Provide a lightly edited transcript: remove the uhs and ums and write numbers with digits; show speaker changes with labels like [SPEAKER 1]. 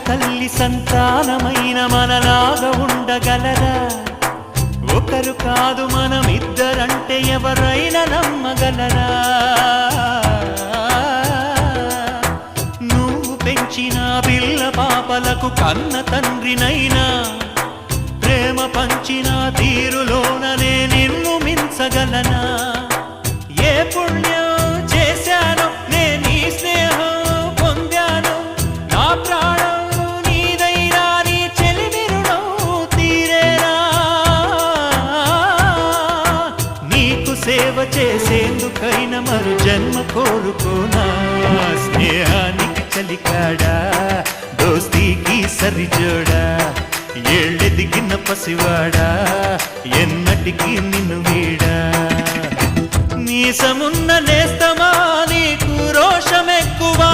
[SPEAKER 1] తల్లి సంతానమైన మనలాగా ఉండగలరా? ఒకరు కాదు మనమిద్దరంటే ఎవరైనా నమ్మగలరా? నువ్వు పెంచిన పిల్ల పాపలకు కన్న తండ్రినైనా ప్రేమ పంచిన తీరులోననే నిన్ను మించగలనా? ఏ పుణ్యం చేశానో నేను ఈ స్నేహం పొందాను, నా ప్రాణం నీదైనా నీ చెలిమి రుణం తీరేనా? నీకు సేవ చేసేందుకైనా మరు జన్మ కోరుకోనా? స్నేహానికి చలికాడా, దోస్తీకి సరిజోడా, ఏళ్ళెదిగిన పసివాడా ఎన్నటికీ నిన్ను వీడా? నీసమున్న నేస్తమా నీకు రోషమెక్కువా?